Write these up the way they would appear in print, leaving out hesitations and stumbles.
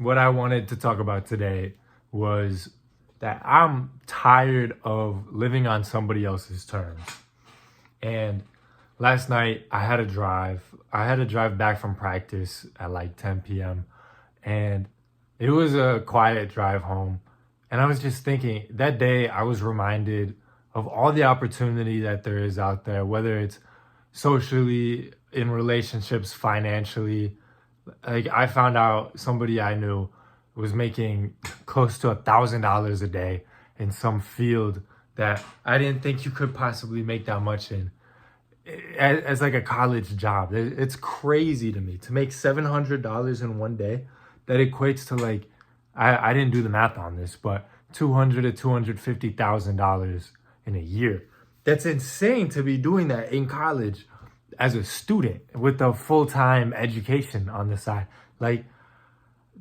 what I wanted to talk about today was that I'm tired of living on somebody else's terms. And last night I had a drive. I had to drive back from practice at like 10 p.m. And it was a quiet drive home. And I was just thinking that day I was reminded of all the opportunity that there is out there, whether it's socially, in relationships, financially. Like I found out somebody I knew was making close to $1,000 a day in some field that I didn't think you could possibly make that much in as like a college job. It's crazy to me to make $700 in one day. That equates to like I didn't do the math on this, but $200,000 to $250,000 in a year. That's insane to be doing that in college as a student with a full-time education on the side. Like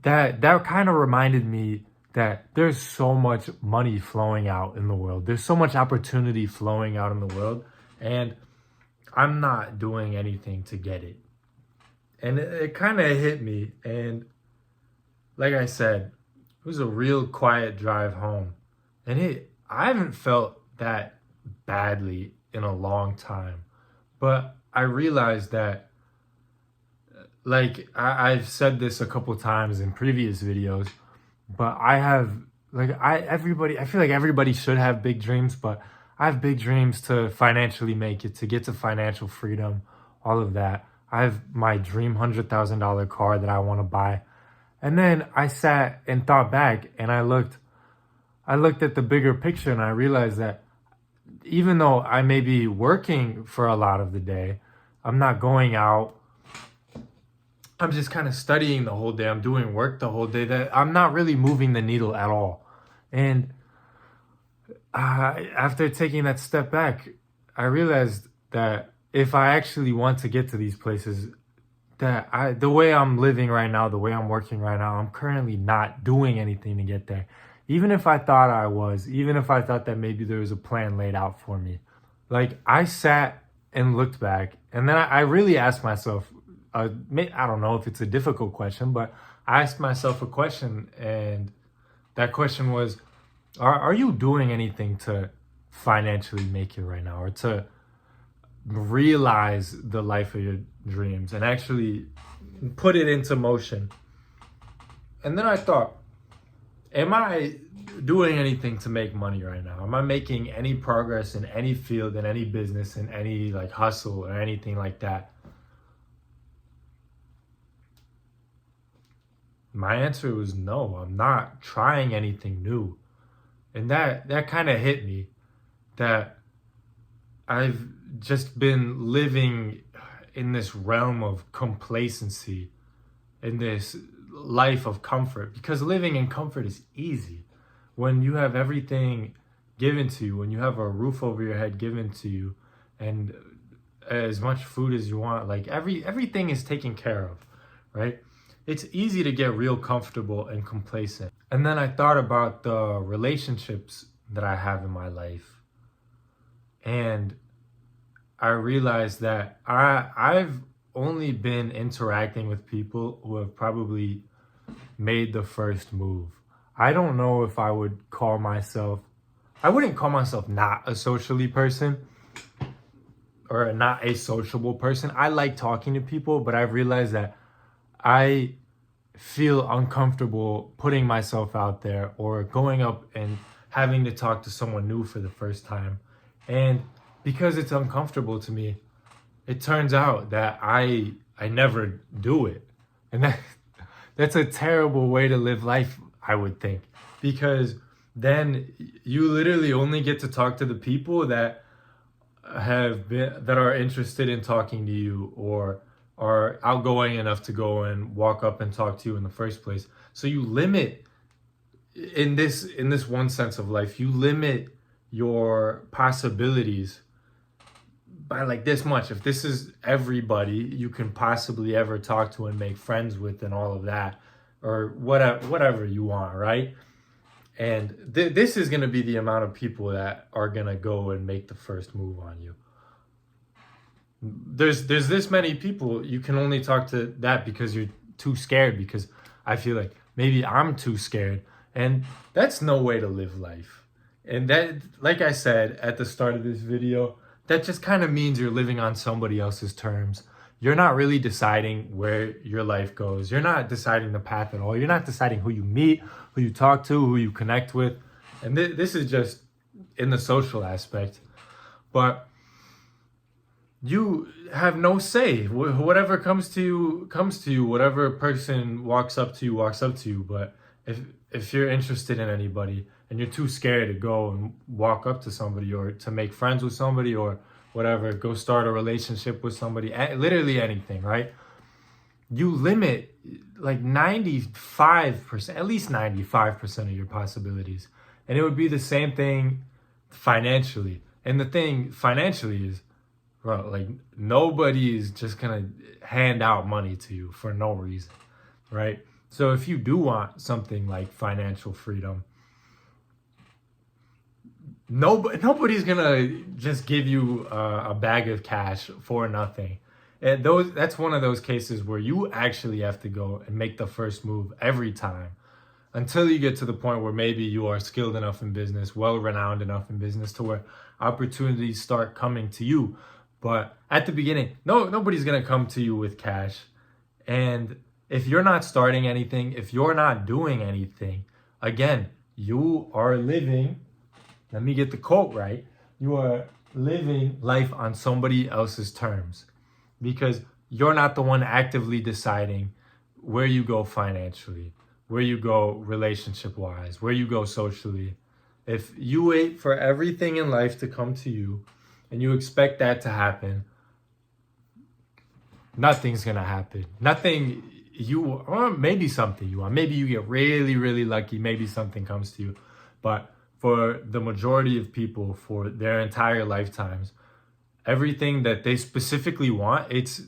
that kind of reminded me that there's so much money flowing out in the world. There's so much opportunity flowing out in the world, and I'm not doing anything to get it. And it kind of hit me. And like I said, it was a real quiet drive home. And I haven't felt that badly in a long time. But I realized that, like, I've said this a couple times in previous videos, but I feel like everybody should have big dreams, but I have big dreams to financially make it, to get to financial freedom, all of that. I have my dream $100,000 car that I want to buy. And then I sat and thought back, and I looked at the bigger picture, and I realized that even though I may be working for a lot of the day, I'm not going out. I'm just kind of studying the whole day. I'm doing work the whole day, that I'm not really moving the needle at all. And after taking that step back, I realized that if I actually want to get to these places, that the way I'm living right now, the way I'm working right now, I'm currently not doing anything to get there. Even if I thought I was, even if I thought that maybe there was a plan laid out for me. Like I sat and looked back, and then I really asked myself, I don't know if it's a difficult question, but I asked myself a question, and that question was, are you doing anything to financially make it right now, or to realize the life of your dreams and actually put it into motion? And then I thought, am I doing anything to make money right now? Am I making any progress in any field, in any business, in any like hustle or anything like that? My answer was no. I'm not trying anything new. And that kind of hit me, that I've just been living in this realm of complacency, in this life of comfort, because living in comfort is easy. When you have everything given to you, when you have a roof over your head given to you, and as much food as you want, like everything is taken care of, right? It's easy to get real comfortable and complacent. And then I thought about the relationships that I have in my life, and I realized that I've only been interacting with people who have probably made the first move. I don't know if I wouldn't call myself not a socially person or not a sociable person. I like talking to people, but I've realized that I feel uncomfortable putting myself out there or going up and having to talk to someone new for the first time. And because it's uncomfortable to me, it turns out that I never do it. And that's a terrible way to live life, I would think, because then you literally only get to talk to the people that are interested in talking to you, or are outgoing enough to go and walk up and talk to you in the first place. So you limit, in this one sense of life, you limit your possibilities by like this much. If this is everybody you can possibly ever talk to and make friends with and all of that, or whatever you want, right? And this is going to be the amount of people that are going to go and make the first move on you. There's this many people, you can only talk to that because you're too scared, because I feel like maybe I'm too scared. And that's no way to live life. And that, like I said at the start of this video, that just kind of means you're living on somebody else's terms. You're not really deciding where your life goes. You're not deciding the path at all. You're not deciding who you meet, who you talk to, who you connect with. And this is just in the social aspect. But you have no say. Whatever comes to you, comes to you. Whatever person walks up to you, walks up to you. But if you're interested in anybody and you're too scared to go and walk up to somebody or to make friends with somebody or whatever, go start a relationship with somebody, literally anything, right? You limit like 95%, at least 95% of your possibilities. And it would be the same thing financially. And the thing financially is, bro, like nobody is just gonna hand out money to you for no reason, right? So if you do want something like financial freedom, nobody's gonna just give you a bag of cash for nothing. And that's one of those cases where you actually have to go and make the first move every time until you get to the point where maybe you are skilled enough in business, well-renowned enough in business to where opportunities start coming to you. But at the beginning, nobody's gonna come to you with cash. And if you're not starting anything, if you're not doing anything, again, you are living, let me get the quote right, you are living life on somebody else's terms because you're not the one actively deciding where you go financially, where you go relationship-wise, where you go socially. If you wait for everything in life to come to you and you expect that to happen, nothing's gonna happen. Nothing or maybe something you want. Maybe you get really, really lucky. Maybe something comes to you. But for the majority of people, for their entire lifetimes, everything that they specifically want, it's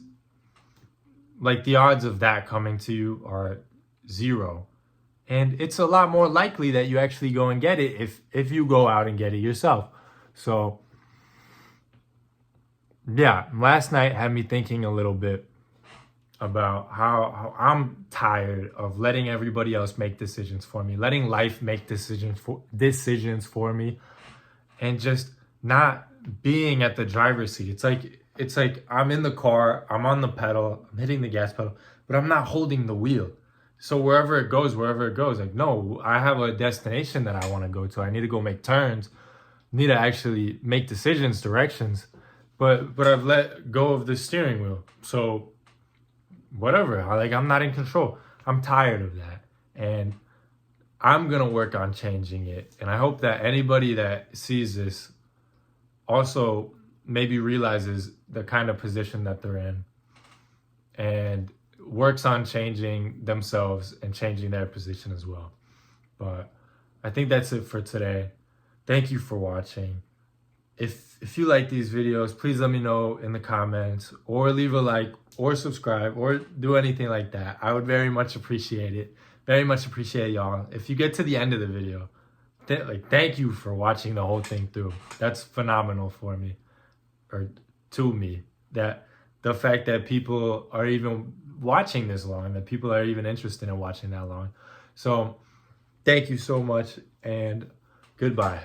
like the odds of that coming to you are zero. And it's a lot more likely that you actually go and get it if you go out and get it yourself. So yeah, last night had me thinking a little bit about how I'm tired of letting everybody else make decisions for me, letting life make decisions for me, and just not being at the driver's seat. It's like I'm in the car, I'm on the pedal, I'm hitting the gas pedal, but I'm not holding the wheel. So wherever it goes, like, no, I have a destination that I want to go to. I need to go make turns, need to actually make decisions, directions, but I've let go of the steering wheel. So whatever, I'm not in control. I'm tired of that. And I'm going to work on changing it. And I hope that anybody that sees this also maybe realizes the kind of position that they're in and works on changing themselves and changing their position as well. But I think that's it for today. Thank you for watching. If you like these videos, please let me know in the comments or leave a like or subscribe or do anything like that. I would very much appreciate it. Very much appreciate y'all. If you get to the end of the video, thank you for watching the whole thing through. That's phenomenal for me, or to me, that the fact that people are even watching this long, that people are even interested in watching that long. So thank you so much and goodbye.